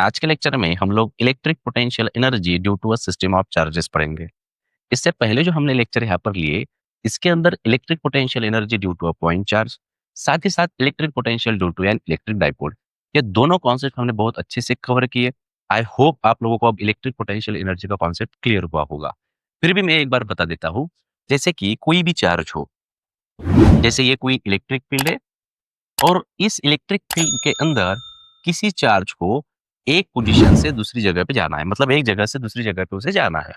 आज के लेक्चर में हम लोग electric potential energy due to a system of charges पढ़ेंगे। इससे पहले जो हमने लेक्चर यहाँ पर लिए, इसके अंदर electric potential energy due to a point charge, साथ ही साथ electric potential due to an electric dipole, ये दोनों कॉन्सेप्ट हमने बहुत अच्छे से कवर किए। आई होप आप लोगों को अब इलेक्ट्रिक पोटेंशियल एनर्जी का कॉन्सेप्ट क्लियर हुआ होगा। फिर भी मैं एक बार बता देता हूँ, जैसे कि कोई भी चार्ज हो, जैसे ये कोई इलेक्ट्रिक फील्ड है और इस इलेक्ट्रिक फील्ड के अंदर किसी चार्ज को एक पोजीशन से दूसरी जगह पे जाना है, मतलब एक जगह से दूसरी जगह पे उसे जाना है।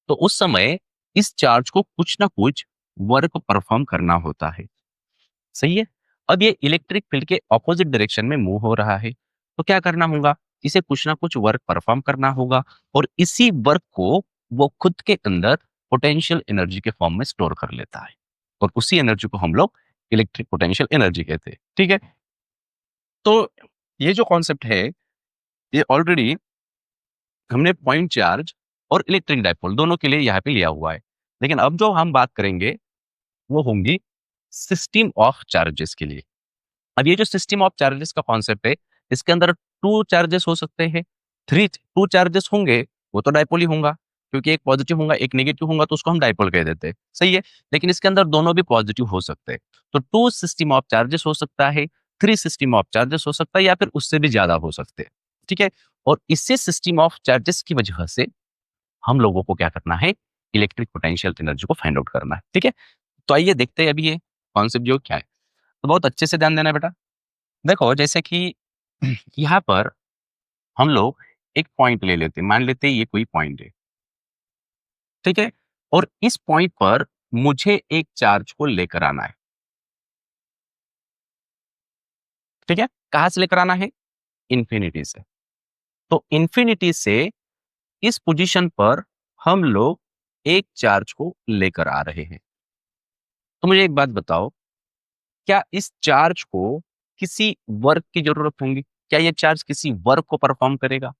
तो उस समय इस चार्ज को कुछ ना कुछ वर्क परफॉर्म करना होता है। सही है। अब ये इलेक्ट्रिक फील्ड के ऑपोजिट डायरेक्शन में मूव हो रहा है, तो क्या करना होगा, इसे कुछ ना कुछ वर्क परफॉर्म करना होगा और इसी वर्क को वो खुद के अंदर पोटेंशियल एनर्जी के फॉर्म में स्टोर कर लेता है और उसी एनर्जी को हम लोग इलेक्ट्रिक पोटेंशियल एनर्जी कहते हैं। ठीक है। तो ये जो कॉन्सेप्ट है, ये ऑलरेडी हमने पॉइंट चार्ज और इलेक्ट्रिक डाइपोल दोनों के लिए यहाँ पे लिया हुआ है। लेकिन अब जो हम बात करेंगे वो होंगी सिस्टम ऑफ चार्जेस के लिए। अब ये जो सिस्टम ऑफ चार्जेस का कॉन्सेप्ट है, इसके अंदर टू चार्जेस हो सकते हैं, थ्री टू चार्जेस होंगे, वो तो डाइपोल ही होगा, क्योंकि एक पॉजिटिव होगा एक नेगेटिव होगा, तो उसको हम डाइपोल कह देते हैं। सही है। लेकिन इसके अंदर दोनों भी पॉजिटिव हो सकते हैं, तो टू सिस्टम ऑफ चार्जेस हो सकता है, थ्री सिस्टम ऑफ चार्जेस हो सकता है, या फिर उससे भी ज्यादा हो सकते हैं। ठीक है। और इससे सिस्टम ऑफ चार्जेस की वजह से हम लोगों को क्या करना है, इलेक्ट्रिक पोटेंशियल एनर्जी को फाइंड आउट करना है। ठीक है। तो आइए देखते हैं अभी ये कॉन्सेप्ट जो क्या है। तो बहुत अच्छे से ध्यान देना बेटा। देखो जैसे कि यहाँ पर हम लोग एक पॉइंट ले लेते हैं, मान लेते हैं ये कोई पॉइंट है। ठीक है। और इस पॉइंट पर मुझे एक चार्ज को लेकर आना है। ठीक है। कहां से लेकर आना है, इंफिनिटी से। तो इंफिनिटी से इस पोजीशन पर हम लोग एक चार्ज को लेकर आ रहे हैं। तो मुझे एक बात बताओ, क्या इस चार्ज को किसी वर्क की जरूरत होगी? क्या ये चार्ज किसी वर्क को परफॉर्म करेगा?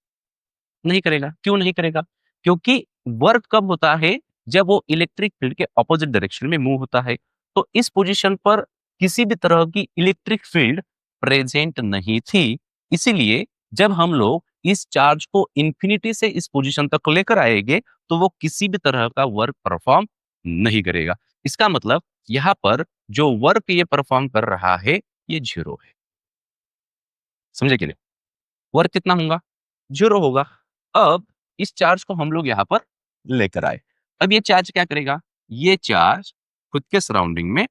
नहीं करेगा। क्यों नहीं करेगा? क्योंकि वर्क कब होता है, जब वो इलेक्ट्रिक फील्ड के ऑपोजिट डायरेक्शन में मूव होता है। तो इस पोजीशन पर किसी भी तरह की इलेक्ट्रिक फील्ड प्रेजेंट नहीं थी। इसीलिए जब हम लोग इस चार्ज को इंफिनिटी से इस पोजीशन तक लेकर आएंगे, तो वो किसी भी तरह का वर्क परफॉर्म नहीं करेगा। इसका मतलब यहाँ पर जो वर्क ये परफॉर्म कर रहा है, ये जीरो है। समझे कि नहीं? वर्क कितना होगा, जीरो होगा। अब इस चार्ज को हम लोग यहाँ पर लेकर आए। अब ये चार्ज क्या करेगा, ये चार्ज खुद के सराउंडिंग में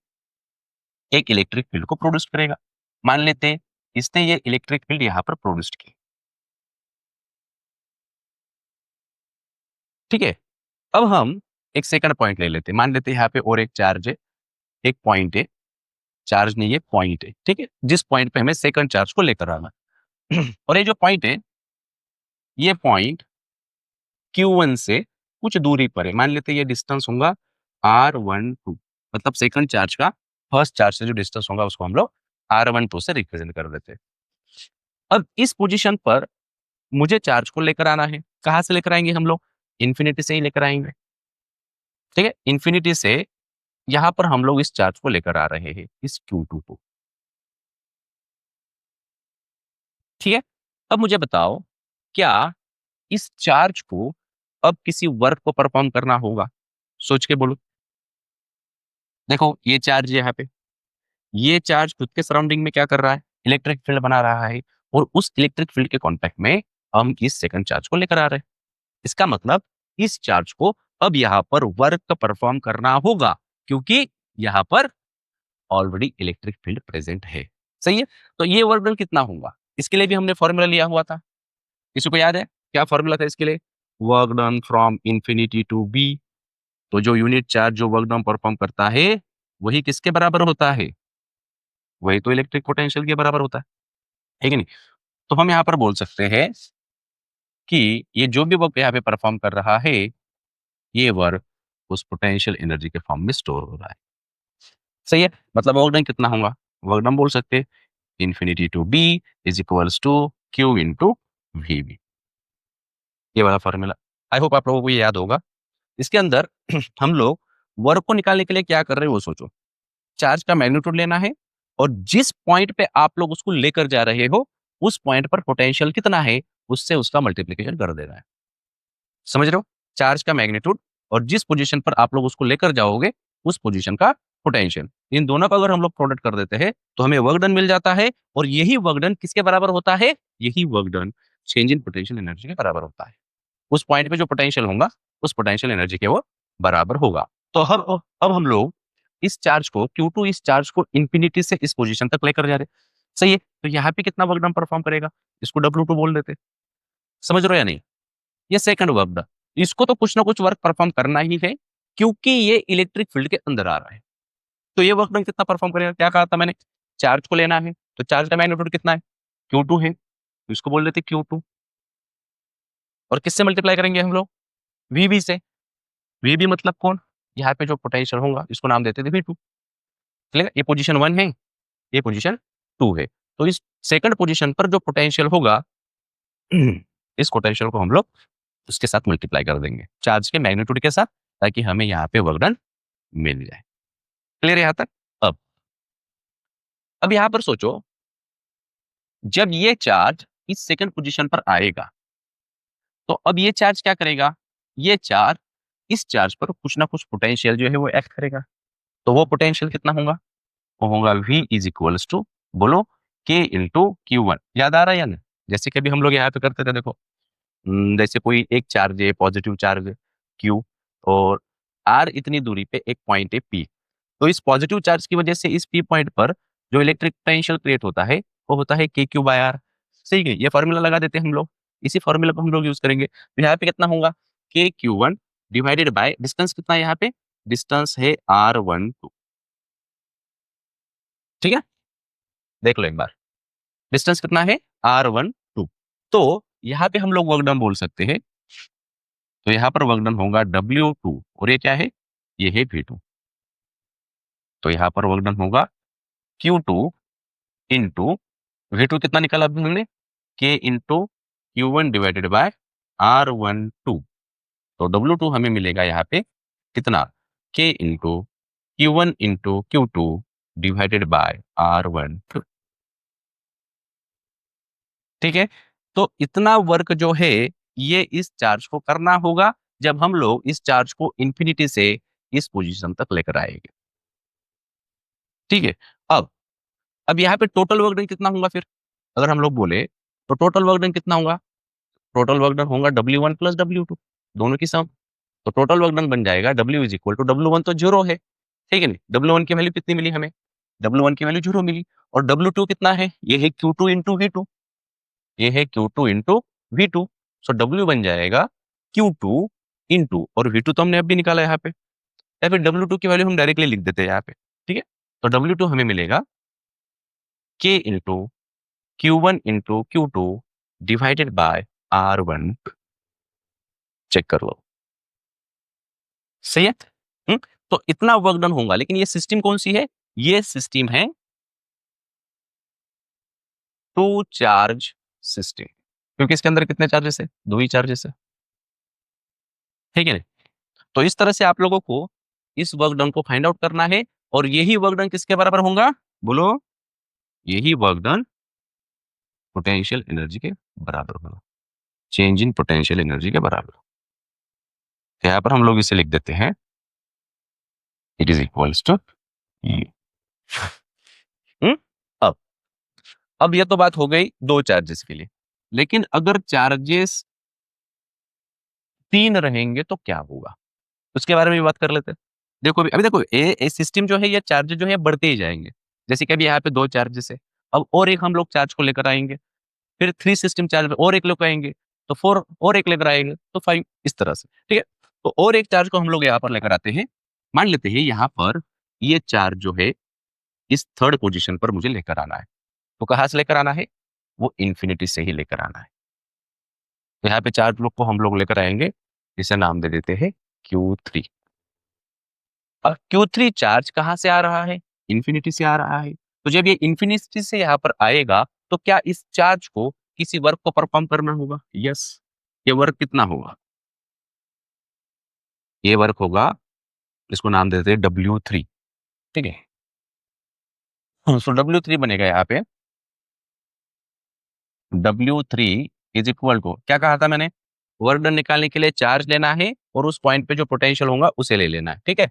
एक इलेक्ट्रिक फील्ड को प्रोड्यूस करेगा। मान लेते हैं इसने ये इलेक्ट्रिक फील्ड यहाँ पर प्रोड्यूस की। ठीक है। अब हम एक सेकंड पॉइंट ले लेते हैं, मान लेते हैं यहाँ पे और एक चार्ज है, एक पॉइंट है, चार्ज नहीं है पॉइंट है। ठीक है। जिस पॉइंट पे हमें सेकंड चार्ज को लेकर आना है। और ये जो पॉइंट है, ये पॉइंट Q1 से कुछ दूरी पर है। मान लेते हैं ये डिस्टेंस होगा R12, मतलब सेकंड चार्ज का फर्स्ट चार्ज से जो डिस्टेंस होगा उसको हम लोग R12 से रिप्रेजेंट कर देते हैं। अब इस पोजीशन पर मुझे चार्ज को लेकर आना है। कहां से लेकर आएंगे हम लोग, इंफिनिटी से ही लेकर आएंगे। ठीक है। इंफिनिटी से यहां पर हम लोग इस चार्ज को लेकर आ रहे हैं, इस Q2 को। ठीक है। अब मुझे बताओ, क्या इस चार्ज को अब किसी वर्क को परफॉर्म करना होगा? सोच के बोलो। देखो ये चार्ज यहाँ पे, ये चार्ज खुद के सराउंडिंग में क्या कर रहा है, इलेक्ट्रिक फील्ड बना रहा है, और उस इलेक्ट्रिक फील्ड के कांटेक्ट में हम इस सेकंड चार्ज को लेकर आ रहे हैं। इसका मतलब इस चार्ज को अब यहाँ पर वर्क परफॉर्म करना होगा, क्योंकि यहाँ पर ऑलरेडी इलेक्ट्रिक फील्ड प्रेजेंट है। सही है। तो ये वर्क डन कितना होगा, इसके लिए भी हमने फॉर्मूला लिया हुआ था। किसी को याद है क्या फॉर्मूला था इसके लिए? Work done from infinity to B. तो जो यूनिट चार्ज जो वर्क डन परफॉर्म करता है, वही किसके बराबर होता है, वही तो इलेक्ट्रिक पोटेंशियल के बराबर होता है कि नहीं? तो हम यहाँ पर बोल सकते हैं कि ये जो भी वर्क यहाँ पे परफॉर्म कर रहा है, ये वर्क उस पोटेंशियल एनर्जी के फॉर्म में स्टोर हो रहा है। सही है। मतलब वर्क डन कितना होगा, वर्क डन बोल सकते हैं infinity to B is equals to Q into V B. ये वाला फॉर्मूला आई होप आप लोगों को ये याद होगा। इसके अंदर हम लोग वर्क को निकालने के लिए क्या कर रहे हैं वो सोचो। चार्ज का मैग्नीट्यूड लेना है, और जिस पॉइंट पे आप लोग उसको लेकर जा रहे हो, उस पॉइंट पर पोटेंशियल कितना है उससे उसका मल्टीप्लिकेशन कर देना है। समझ रहे हो? चार्ज का मैग्नीट्यूड और जिस पोजीशन पर आप लोग उसको लेकर जाओगे उस पोजीशन का पोटेंशियल, इन दोनों का अगर हम लोग प्रोडक्ट कर देते हैं तो हमें वर्क डन मिल जाता है। और यही वर्क डन किसके बराबर होता है? यही work done change in potential energy के बराबर होता है। उस पॉइंट पे जो पोटेंशियल होगा उस पोटेंशियल एनर्जी के वो बराबर होगा। तो अब हम लोग इस चार्ज को Q2 इस चार्ज को इंफिनिटी से इस पोजीशन तक लेकर जा रहे हैं। सही है, तो यहाँ पे कितना वर्क डन परफॉर्म करेगा? इसको W2 बोल देते हैं। समझ रहे हो या नहीं? ये सेकंड वर्क डन, इसको तो कुछ ना कुछ वर्क परफॉर्म करना ही है क्योंकि ये इलेक्ट्रिक फील्ड के अंदर आ रहा है। तो ये वर्क डन कितना परफॉर्म करेगा? क्या कहा था मैंने? चार्ज को लेना है, तो चार्ज का मैग्नीट्यूड कितना है? Q2 है, तो इसको बोल देते Q2। और किससे मल्टीप्लाई करेंगे हम लोग? VB से। VB मतलब कौन? यहाँ पे जो पोटेंशियल होगा इसको नाम देते थे V2। चलेगा? ये पोजीशन 1 है, ये पोजीशन 2 है। तो इस सेकंड पोजीशन पर जो पोटेंशियल होगा इस पोटेंशियल को हम लोग उसके साथ मल्टीप्लाई कर देंगे, चार्ज के मैग्नीट्यूड के साथ, ताकि हमें यहाँ पे वर्क डन मिल जाए। क्लियर है यहाँ तक? अब यहाँ पर सोचो, जब ये चार्ज इस सेकंड पोजीशन पर आएगा तो अब ये चार्ज क्या करेगा? ये चार्ज इस चार्ज पर कुछ ना कुछ पोटेंशियल जो है वो एक्ट करेगा। तो वो पोटेंशियल कितना होगा? वो होगा V इज इक्वल्स टू, बोलो, K इंटू Q1। याद आ रहा है या नहीं? जैसे कि अभी हम लोग यहाँ पे करते थे, देखो, जैसे कोई एक चार्ज है, पॉजिटिव चार्ज Q, और R इतनी दूरी पे एक पॉइंट है P। तो इस पॉजिटिव चार्ज की वजह से इस P पॉइंट पर जो इलेक्ट्रिक पोटेंशियल क्रिएट होता है वो होता है KQ/R। सही है, ये फॉर्मूला लगा देते हैं हम लोग, इसी फॉर्मूला को हम लोग यूज करेंगे। तो यहाँ पे कितना होगा? KQ1 डिवाइडेड बाय डिस्टेंस कितना है यहाँ पे? डिस्टेंस है R12। ठीक है, देख लो एक बार, डिस्टेंस कितना है? R12। तो यहाँ पे हम लोग वर्क डन बोल सकते हैं, तो यहाँ पर वर्क डन होगा W2, और ये क्या है? ये है V2। तो यहाँ पर वर्क डन होगा Q2 इंटू V2 कितना निकाला अभी हमने? K into Q1 divided by R12। तो W2 हमें मिलेगा यहाँ पे कितना? K into Q1 into Q2 divided bye R12। ठीक है, तो इतना वर्क जो है ये इस चार्ज को करना होगा जब हम लोग इस चार्ज को इंफिनिटी से इस पोजीशन तक लेकर आएंगे। ठीक है, अब यहाँ पे टोटल वर्क डन कितना होगा फिर? अगर हम लोग बोले तो टोटल वर्क डन कितना होगा? टोटल वर्क डन होगा W1 प्लस W2, दोनों की सम। तो टोटल वर्क डन बन जाएगा W is equal to, W1 तो जीरो है, ठीक है नहीं? W1 की वैल्यू कितनी मिली हमें? W1 की वैल्यू जीरो मिली। और W2 कितना है? ये है Q2 इंटू V2, ये है Q2 इंटू V2। सो W बन जाएगा Q2 इंटू, और V2 तो हमने अभी निकाला यहाँ पे, या फिर W2 की वैल्यू हम डायरेक्टली लिख देते हैं यहाँ पे। ठीक है, तो W2 हमें मिलेगा K into Q1 into Q2 divided by R1। Check कर लो, सही है? हम्म, तो इतना वर्क डन होगा, लेकिन ये सिस्टम कौन सी है? ये सिस्टम है टू चार्ज सिस्टम, क्योंकि इसके अंदर कितने चार्जेस है? दो ही चार्जेस है, ठीक है ना? तो इस तरह से आप लोगों को इस वर्क डन को फाइंड आउट करना है, और यही वर्क डन किसके बराबर होगा? बोलो, यही वर्क डन पोटेंशियल एनर्जी के बराबर होगा, चेंज इन पोटेंशियल एनर्जी के बराबर। तो यहाँ पर हम लोग इसे लिख देते हैं, इट इज इक्वल्स टू ये। अब अब ये तो बात हो गई दो चार्जेस के लिए, लेकिन अगर चार्जेस तीन रहेंगे तो क्या होगा? उसके बारे में भी बात कर लेते हैं। देखो अभी देखो, ये सिस्टम जो है, ये चार्ज जो है बढ़ते ही जाएंगे। जैसे कि अभी यहाँ पे दो चार्जेस है, अब और एक हम लोग चार्ज को लेकर आएंगे, फिर थ्री सिस्टम चार्ज और एक लेकर आएंगे, तो फोर और एक लेकर आएंगे, तो फाइव, इस तरह से। ठीक है, तो और एक चार्ज को हम लोग यहाँ पर लेकर आते हैं। मान लेते हैं यहाँ पर ये चार्ज जो है इस थर्ड पोजीशन पर मुझे लेकर आना है, तो कहाँ से लेकर आना है? वो इन्फिनिटी से ही लेकर आना है। तो यहाँ पे चार्ज लोग को हम लोग लेकर आएंगे, इसे नाम दे देते हैं Q3। और Q3 चार्ज कहाँ से आ रहा है? इन्फिनिटी से आ रहा है। तो जब ये इन्फिनिटी से यहाँ पर आएगा तो क्या इस चार्ज को किसी वर्क को परफॉर्म करना होगा? यस। ये वर्क कितना होगा? ये वर्क होगा, इसको नाम देते हैं W3। ठीक है, सो W3 बनेगा यहाँ पे W3 इज इक्वल टू, क्या कहा था मैंने, वर्क डन निकालने के लिए चार्ज लेना है और उस पॉइंट पे जो पोटेंशियल होगा उसे ले लेना है, ठीक है।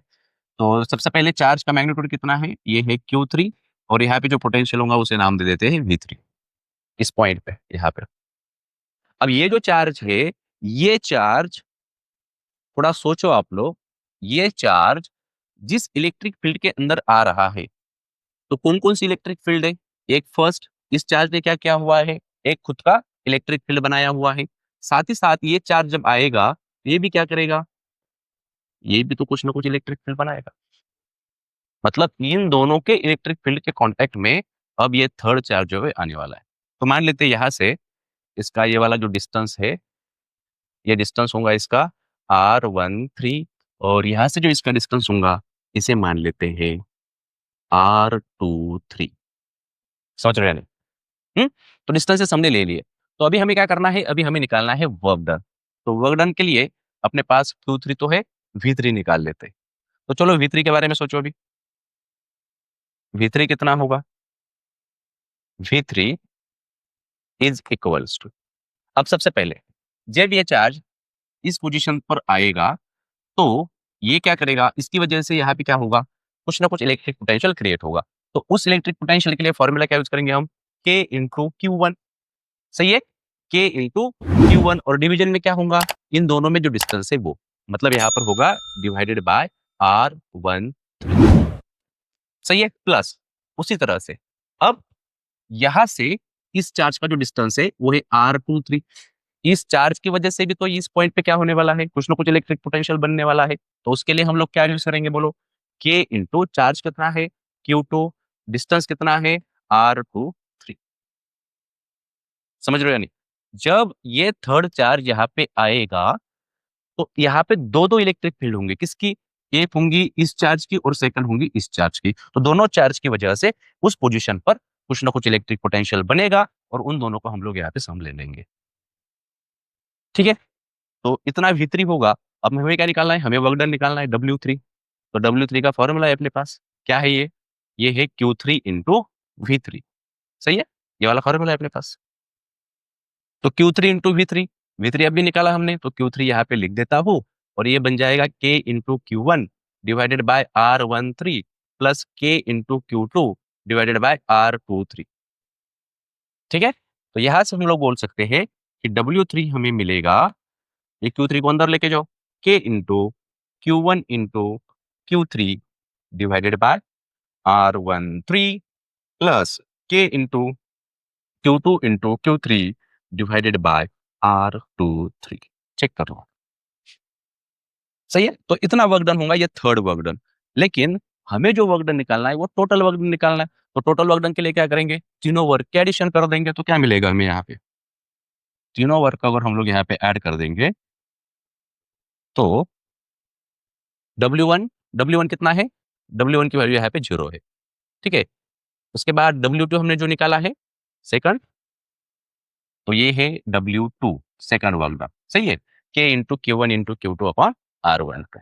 तो सबसे पहले चार्ज का मैग्नीट्यूड कितना है, ये है Q3, और यहाँ पे जो पोटेंशियल होगा उसे नाम दे देते हैं V3, इस पॉइंट पे यहाँ पे। अब ये जो चार्ज है, ये चार्ज, थोड़ा सोचो आप लोग, ये चार्ज जिस इलेक्ट्रिक फील्ड के अंदर आ रहा है, तो कौन कौन सी इलेक्ट्रिक फील्ड है, एक फर्स्ट, इस चार्ज ने क्या किया हुआ है, एक खुद का इलेक्ट्रिक फील्ड बनाया हुआ है। साथ ही साथ ये चार्ज जब आएगा, ये भी क्या करेगा, ये भी तो कुछ ना कुछ इलेक्ट्रिक फील्ड बनाएगा। मतलब इन दोनों के इलेक्ट्रिक फील्ड के कांटेक्ट में अब ये थर्ड चार्ज जो है आने वाला है। तो मान लेते हैं यहाँ से इसका ये वाला जो डिस्टेंस है, ये डिस्टेंस होगा इसका R13, और यहाँ से जो इसका डिस्टेंस होगा इसे मान लेते हैं R23। समझ रहे हैं? हम्म। तो डिस्टेंसेस हमने ले लिए। तो अभी हमें क्या करना है, अभी हमें निकालना है वर्क डन। तो वर्क डन के लिए अपने पास Q3 तो है, V3 निकाल लेते हैं। तो चलो V3 के बारे में सोचो अभी। V3 कितना होगा, V3 इज इक्वल्स टू, अब सबसे पहले जब ये चार्ज इस पोजीशन पर आएगा, तो ये क्या करेगा, इसकी वजह से यहाँ पे क्या होगा, कुछ ना कुछ इलेक्ट्रिक पोटेंशियल क्रिएट होगा। तो उस इलेक्ट्रिक पोटेंशियल के लिए फॉर्मूला क्या यूज करेंगे हम, K इंटू Q1। सही है, K इंटू Q1, और डिवीजन में क्या होगा, इन दोनों में जो डिस्टेंस है वो, मतलब यहाँ पर होगा डिवाइडेड बाय R1। सही है, प्लस उसी तरह से अब यहां से इस चार्ज का जो डिस्टेंस है वो है R23। इस चार्ज की वजह से भी तो इस पॉइंट पे क्या होने वाला है, कुछ ना कुछ इलेक्ट्रिक पोटेंशियल बनने वाला है। तो उसके लिए हम लोग क्या यूज करेंगे बोलो, K इंटू चार्ज कितना है Q2, डिस्टेंस कितना है R23। समझ रहे हो या नहीं? जब ये थर्ड चार्ज यहाँ पे आएगा, तो यहाँ पे दो दो इलेक्ट्रिक फील्ड होंगे, किसकी, एक होंगी इस चार्ज की और सेकंड होंगी इस चार्ज की। तो दोनों चार्ज की वजह से उस पोजीशन पर कुछ ना कुछ इलेक्ट्रिक पोटेंशियल बनेगा, और उन दोनों को हम लोग यहाँ पे सम ले लेंगे। ठीक है, तो इतना V3 होगा। अब हमें क्या निकालना है, हमें वर्क डन निकालना है W3। तो W3 का फॉर्मूला है अपने पास, क्या है ये है Q3 इंटू V3। सही है, ये वाला फॉर्मूला है अपने पास। तो Q3 इंटू V3, V3 अभी निकाला हमने, तो Q3 यहाँ पे लिख देता हूँ, और ये बन जाएगा K into Q1 divided by R13 plus K into Q2 divided by R23। ठीक है, तो यहाँ से हम लोग बोल सकते हैं कि W3 हमें मिलेगा, ये Q3 को अंदर लेके जाओ, K into Q1 into Q3 divided by R13 plus K into Q2 into Q3 divided by R23। Check कर लो, सही है। तो इतना वर्क डन होगा, ये थर्ड वर्क डन। लेकिन हमें जो वर्क डन निकालना है वो टोटल वर्क डन निकालना है। तो टोटल वर्क डन के लिए क्या करेंगे, तीनों वर्क के एडिशन कर देंगे। तो क्या मिलेगा हमें यहाँ पे, तीनों वर्क अगर हम लोग यहाँ पे ऐड कर देंगे, तो W1 कितना है, W1 की वैल्यू यहाँ पे 0 है। ठीक है, उसके बाद W2 हमने जो निकाला है सेकंड, तो ये है W2 सेकंड वर्क डन। सही है, K into Q1 into Q2 upon R1 का।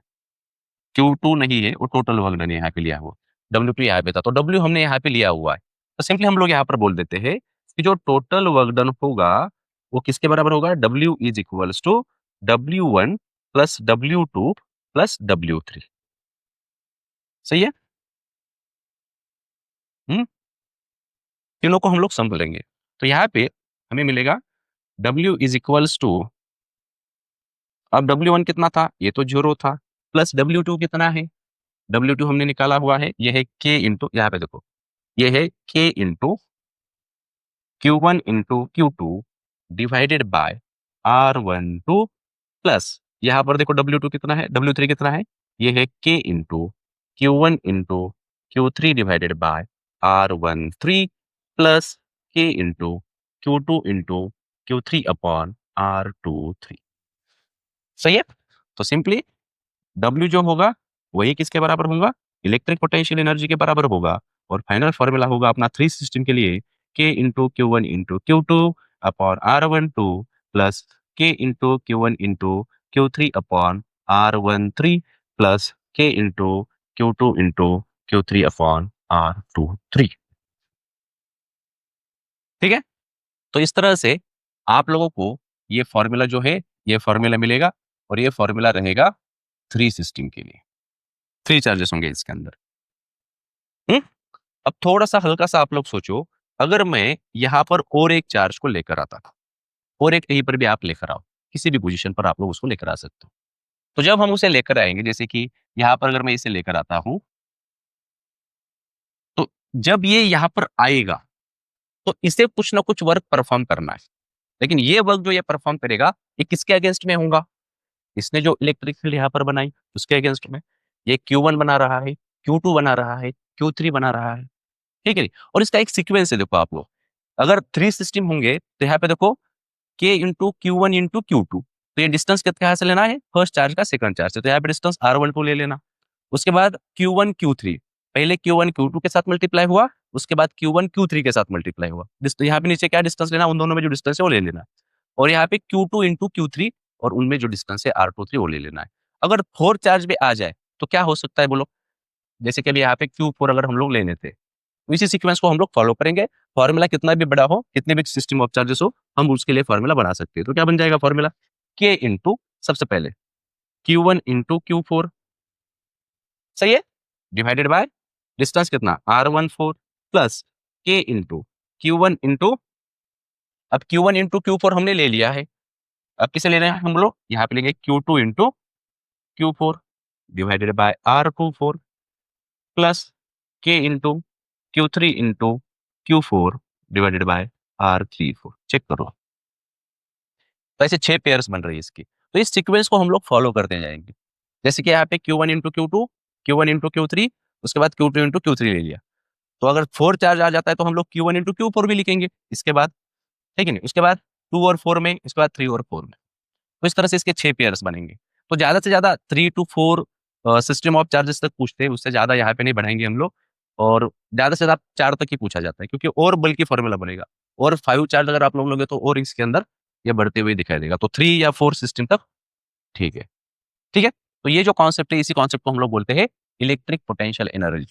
Q2 नहीं है, वो टोटल वर्क डन यहाँ पे लिया हुआ, W2 यहाँ पे था, तो W हमने यहाँ पे लिया हुआ है। तो सिंपली हम लोग यहाँ पर बोल देते हैं कि जो टोटल वर्क डन होगा वो किसके बराबर होगा, W is equals to W1 plus W2 plus W3। सही है। हम्म, तीनों को हम लोग सम करेंगे, तो यहाँ पे हमें मिलेगा W इज इक्वल्स टू, अब W1 कितना था, ये तो 0 था, प्लस W2 कितना है, W2 हमने निकाला हुआ है, ये है K इंटू, यहाँ पे देखो, ये है K into Q1 into Q2 divided bye R12 plus, यहाँ पर देखो W2 कितना है, W3 कितना है, ये है K into Q1 into Q3 divided by R13 plus K into Q2 into Q3 upon R23। सही है, तो सिंपली W जो होगा वही किसके बराबर होगा, इलेक्ट्रिक पोटेंशियल एनर्जी के बराबर होगा। और फाइनल फॉर्मूला होगा अपना थ्री सिस्टम के लिए K into Q1 into Q2 upon R12 plus K into Q1 into Q3 upon R13 plus K into Q2 into Q3 upon R23। ठीक है, तो इस तरह से आप लोगों को ये फ़ॉर्मूला जो है, ये फ़ॉर्मूला मिलेगा और ये फ़ॉर्मूला रहेगा 3 सिस्टम के लिए। 3 चार्जेस होंगे इसके अंदर। हुँ? अब थोड़ा-सा हल्का-सा आप लोग सोचो, अगर मैं यहाँ पर और एक चार्ज को लेकर आता था, और एक कहीं पर भी आप लेकर आओ, किसी भी पोज़ीशन पर आप लोग उसको लेकर आ सकते हो। तो जब हम उसे लेकर आएँगे, जैसे कि यहाँ पर अगर मैं इसे लेकर आता हूँ, तो जब ये यहाँ पर आएगा, तो इसे कुछ ना कुछ वर्क परफ़ॉर्म करना है। लेकिन ये वर्क जो ये परफ़ॉर्म करेगा, ये किसके अगेंस्ट में होगा? इसने जो इलेक्ट्रिक फील्ड यहाँ पर बनाई, उसके अगेंस्ट में। ये Q1 बना रहा है, Q2 बना रहा है, Q3 बना रहा है, ठीक है नहीं? और इसका एक सीक्वेंस है देखो आप लोग। अगर 3 सिस्टम होंगे, तो यहाँ पे देखो K into Q1 into Q2, तो ये डिस्टेंस कहाँ से लेना है? फर्स्ट चार्ज का सेकंड चार्ज से, तो यहाँ पे डिस्टेंस R12 ले लेना। उसके बाद Q1 Q3, पहले Q1 Q2 के साथ मल्टीप्लाई हुआ, उसके बाद Q1 Q3 के साथ मल्टीप्लाई हुआ। यहाँ पे नीचे क्या डिस्टेंस लेना, उन दोनों में जो डिस्टेंस है वो ले लेना है। और यहाँ पे Q2 इंटू Q3 और उनमें जो डिस्टेंस है R23 वो ले लेना है। अगर 4 चार्ज भी आ जाए, तो क्या हो सकता है बोलो? जैसे कि अभी यहाँ पे Q4 अगर हम लोग लेने थे, तो इसी सीक्वेंस को हम लोग फॉलो करेंगे। फॉर्मूला कितना भी बड़ा हो, कितने भी सिस्टम ऑफ चार्जेस हो, हम उसके लिए फॉर्मूला बना सकते हैं। तो क्या बन जाएगा फॉर्मूला? K इंटू सबसे पहले Q1 इंटू Q4, सही है? डिवाइडेड बाय डिस्टेंस कितना? R14 plus K into Q1 into, अब Q1 इंटू Q4 हमने ले लिया है। अब किसे ले रहे हैं हम लोग? यहाँ पे लेंगे Q2 into Q4 divided by R24 plus K into Q3 into Q4 divided by R34। Check करो। तो ऐसे 6 पेयर्स बन रही है इसकी। तो इस सीक्वेंस को हम लोग फॉलो करते जाएँगे। जैसे कि यहाँ पे Q1 into Q2, Q1 into Q3, उसके बाद Q2 इंटू Q3 ले लिया। तो अगर 4 चार्ज आ जाता है तो हम लोग Q1 इंटू Q4 भी लिखेंगे इसके बाद, है कि नहीं? उसके बाद 2 और 4 में, इसके बाद 3 और 4 में। तो इस तरह से इसके 6 पेयर्स बनेंगे। तो ज़्यादा से ज़्यादा 3 टू 4 सिस्टम ऑफ चार्जेस तक पूछते हैं, उससे ज़्यादा यहाँ पे नहीं बढ़ाएँगे हम लोग, और ज़्यादा से ज़्यादा 4 तक ही पूछा जाता है, क्योंकि और बल्कि फ़ॉर्मूला बनेगा, और 5 चार्ज अगर आप लोग लोगे तो और इसके अंदर ये बढ़ते हुए दिखाई देगा। तो 3 या 4 सिस्टम तक ठीक है, ठीक है? तो ये जो कॉन्सेप्ट है, इसी कॉन्सेप्ट को हम लोग बोलते हैं इलेक्ट्रिक पोटेंशियल एनर्जी।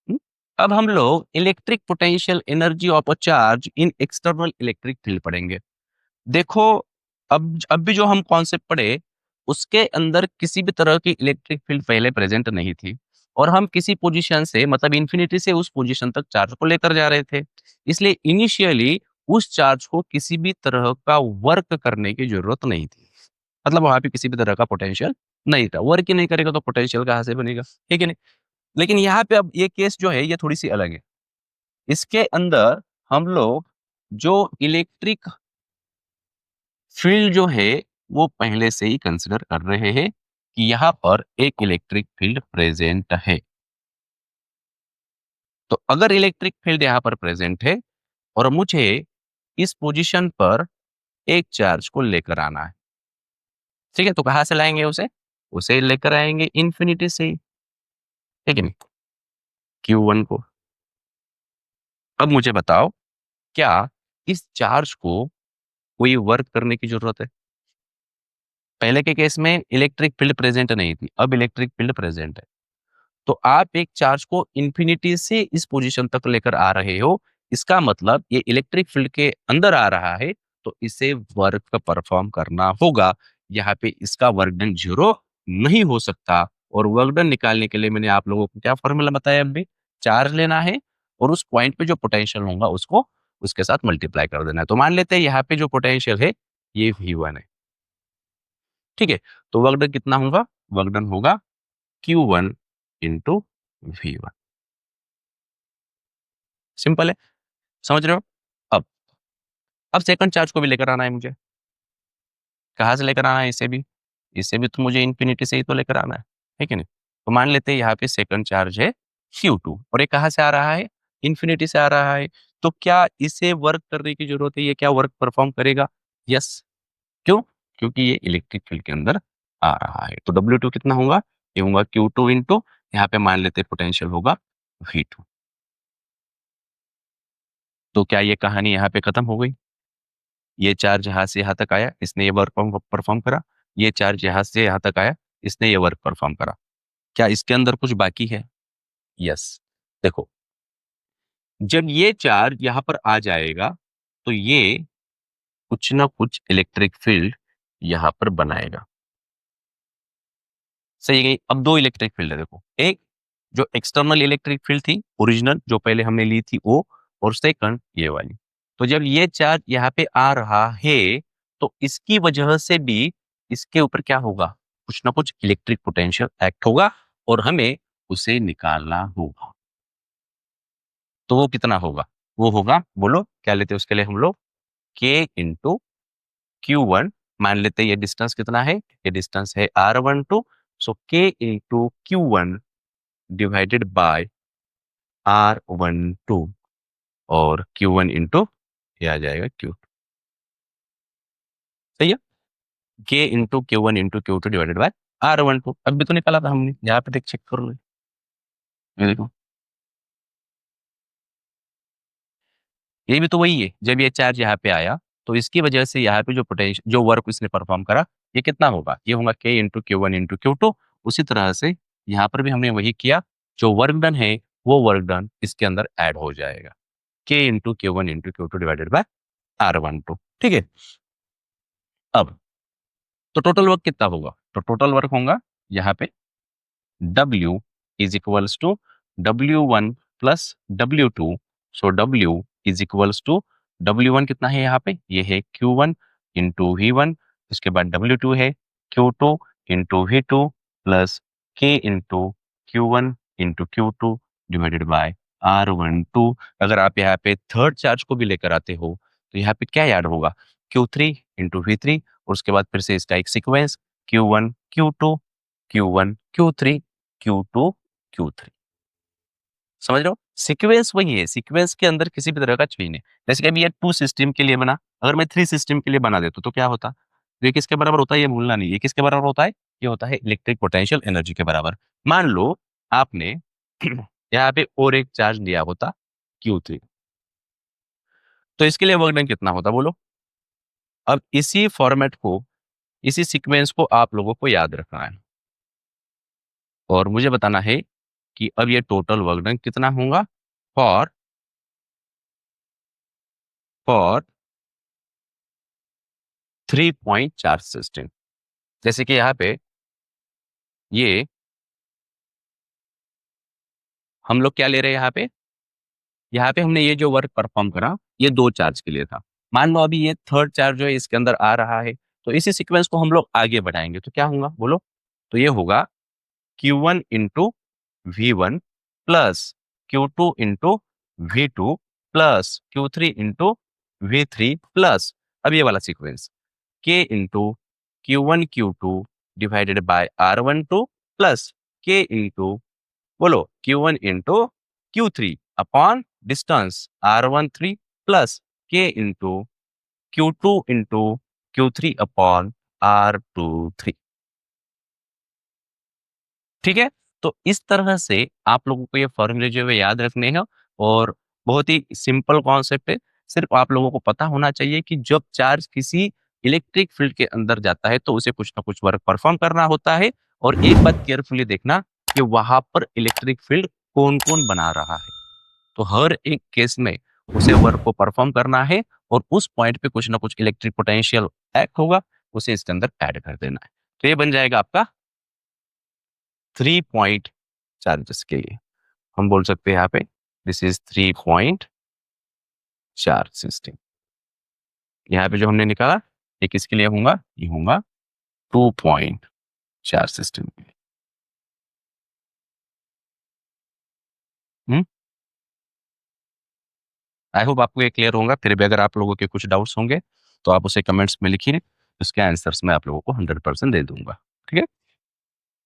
हुँ? अब हम लोग electric potential energy of a charge in external electric field पढ़ेंगे। देखो, अब भी जो हम कॉन्सेप्ट पढ़े, उसके अंदर किसी भी तरह की इलेक्ट्रिक फील्ड पहले प्रेज़ेंट नहीं थी, और हम किसी पोज़ीशन से, मतलब इन्फिनिटी से उस पोज़ीशन तक चार्ज को लेकर जा रहे थे। इसलिए इनिशियली उस चार्ज को किसी भी तरह का वर्क करने की ज़रूरत नहीं थी। मतलब वहाँ पे किसी भी तरह का पोटेंशियल नहीं था। वर्क ही नहीं करेगा तो पोटेंशियल कहाँ से बनेगा, ठीक है नहीं? लेकिन यहाँ पे अब ये केस जो है, ये थोड़ी-सी अलग है। इसके अंदर हम लोग जो इलेक्ट्रिक फील्ड जो है, वो पहले से ही कंसीडर कर रहे हैं कि यहाँ पर एक इलेक्ट्रिक फील्ड प्रेजेंट है। तो अगर इलेक्ट्रिक फील्ड यहाँ पर प्रेजेंट है और मुझे इस पोजीशन पर एक चार्ज को लेकर आना है, ठीक है? तो कहाँ से लाएँगे उसे? उसे लेकर आएँगे इन्फिनिटी से ही, ठीक है नहीं? Q1 को। अब मुझे बताओ, क्या इस चार्ज को कोई वर्क करने की ज़रूरत है? पहले के केस में इलेक्ट्रिक फील्ड प्रेजेंट नहीं थी, अब इलेक्ट्रिक फील्ड प्रेजेंट है। तो आप एक चार्ज को इन्फिनिटी से इस पोजीशन तक लेकर आ रहे हो, इसका मतलब ये इलेक्ट्रिक फील्ड के अंदर आ रहा है, तो इसे वर्क परफॉर्म करना होगा। यहाँ पे इसका वर्क डन 0 नहीं हो सकता, और वर्क डन निकालने के लिए मैंने आप लोगों को क्या फॉर्मूला बताया अभी? चार्ज लेना है और उस पॉइंट पे जो पोटेंशियल होगा उसको उसके साथ मल्टीप्लाई कर देना है। तो मान लेते हैं यहाँ पे जो पोटेंशियल है, ये V1 है, ठीक है? तो वर्क डन कितना होगा? वर्क डन होगा Q1 इंटू V1। सिंपल है, समझ रहे हो? अब अब सेकंड चार्ज को भी लेकर आना है मुझे। कहाँ से लेकर आना है इसे भी? इसे भी तो मुझे इन्फिनिटी से ही तो लेकर आना है कि नहीं? तो मान लेते हैं यहाँ पे सेकंड चार्ज है Q2, और ये कहाँ से आ रहा है? इन्फिनिटी से आ रहा है। तो क्या इसे वर्क करने की ज़रूरत है? ये क्या वर्क परफ़ॉर्म करेगा? यस। क्यों? क्योंकि ये इलेक्ट्रिक फील्ड के अंदर आ रहा है। तो W2 कितना होगा? ये होगा Q2 इंटू, यहाँ पे मान लेते हैं पोटेंशियल होगा V2। तो क्या ये कहानी यहाँ पे खत्म हो गई? ये चार्ज यहाँ से यहाँ तक आया, इसने ये वर्क परफ़ॉर्म करा। ये चार्ज यहाँ से यहाँ तक आया, इसने ये वर्क परफ़ॉर्म करा। क्या इसके अंदर कुछ बाकी है? यस। देखो, जब ये चार्ज यहाँ पर आ जाएगा, तो ये कुछ ना कुछ इलेक्ट्रिक फील्ड यहाँ पर बनाएगा। सही है। अब दो इलेक्ट्रिक फील्ड है देखो, एक जो एक्सटर्नल इलेक्ट्रिक फील्ड थी ओरिजिनल जो पहले हमने ली थी वो, और सेकंड ये वाली। तो जब ये चार्ज यहाँ पे आ रहा है तो इसकी वजह से भी इसके ऊपर क्या होगा, कुछ ना कुछ इलेक्ट्रिक पोटेंशियल एक्ट होगा और हमें उसे निकालना होगा। तो वो कितना होगा, वो होगा, बोलो क्या लेते हैं उसके लिए हम लोग, के इंटू Q1। मान लेते हैं ये डिस्टेंस कितना है, ये डिस्टेंस है R12। सो के into Q1 divided by R12 और Q1 इंटू ये आ जाएगा Q। सही है। के into Q1 into Q2 divided bye R12 अभी तो निकाला था हमने, यहाँ पे देख चेक कर लो, ये देखो ये भी तो वही है। जब ये चार्ज यहाँ पे आया तो इसकी वजह से यहाँ पे जो पोटेंशियल जो वर्क इसने परफॉर्म करा ये कितना होगा, ये होगा के इंटू Q1 इंटू Q2। उसी तरह से यहाँ पर भी हमने वही किया, जो वर्क डन है वो वर्क डन इसके अंदर ऐड हो जाएगा, के into Q1 into Q2 divided bye R12। ठीक है। अब तो टोटल वर्क कितना होगा, तो टोटल वर्क होगा यहाँ पे W is equals to W1 plus W2। So W is equals to W1 कितना है यहाँ पे, ये है Q1 इंटू V1। उसके बाद W2 है Q2 into V2 plus K into Q1 into Q2 divided bye R12। अगर आप यहाँ पे थर्ड चार्ज को भी लेकर आते हो तो यहाँ पे क्या याद होगा, Q3 इंटू V3 और उसके बाद फिर से इसका एक sequence Q1 Q2 Q1 Q3 Q2 Q3। समझ रहे हो, सीक्वेंस वही है, सीक्वेंस के अंदर किसी भी तरह का चेंज नहीं। जैसे कि अभी ये 2 सिस्टम के लिए बना, अगर मैं 3 सिस्टम के लिए बना देता तो क्या होता, तो ये किसके बराबर होता है ये भूलना नहीं, ये किसके बराबर होता है, ये होता है इलेक्ट्रिक पोटेंशियल एनर्जी के बराबर। मान लो आपने यहाँ पे और एक चार्ज लिया होता Q3, तो इसके लिए वर्क डन कितना होता बोलो। अब इसी फॉर्मेट को, इसी सीक्वेंस को आप लोगों को याद रखना है और मुझे बताना है कि अब ये टोटल वर्क डन कितना होगा for for 3 point charge system. जैसे कि यहाँ पे ये हम लोग क्या ले रहे हैं, यहाँ पे हमने ये जो वर्क परफॉर्म करा ये 2 चार्ज के लिए था। मान लो अभी ये थर्ड चार्ज जो है इसके अंदर आ रहा है, तो इसी सीक्वेंस को हम लोग आगे बढ़ाएंगे तो क्या होगा बोलो, तो ये होगा Q1 into V1 plus Q2 into V2 plus Q3 into V3 plus अब ये वाला sequence K into Q1 Q2 divided bye R12 plus K into बोलो Q1 into Q3 upon distance R13 plus K into Q2 into Q3 upon R23। ठीक है। तो इस तरह से आप लोगों को ये फॉर्मूले जो है याद रखने हैं और बहुत ही सिंपल कॉन्सेप्ट है। सिर्फ आप लोगों को पता होना चाहिए कि जब चार्ज किसी इलेक्ट्रिक फील्ड के अंदर जाता है तो उसे कुछ ना कुछ वर्क परफॉर्म करना होता है और एक बात केयरफुली देखना कि वहां पर इलेक्ट्रिक फील्ड कौन कौन बना रहा है। तो हर एक केस में उसे वर्क को परफॉर्म करना है और उस पॉइंट पे कुछ ना कुछ इलेक्ट्रिक पोटेंशियल एक्ट होगा, उसे इसके अंदर ऐड कर देना है। तो ये बन जाएगा आपका 3 पॉइंट चार्जेस के लिए। हम बोल सकते हैं यहाँ पे this is 3 point charge system. यहाँ पे जो हमने निकाला ये किसके लिए होगा, ये होगा 2 पॉइंट चार्ज सिस्टम के लिए। आई होप आपको ये क्लियर होगा। फिर भी अगर आप लोगों के कुछ डाउट्स होंगे तो आप उसे कमेंट्स में लिखिए, उसके आंसर्स मैं आप लोगों को 100% दे दूंगा। ठीक है।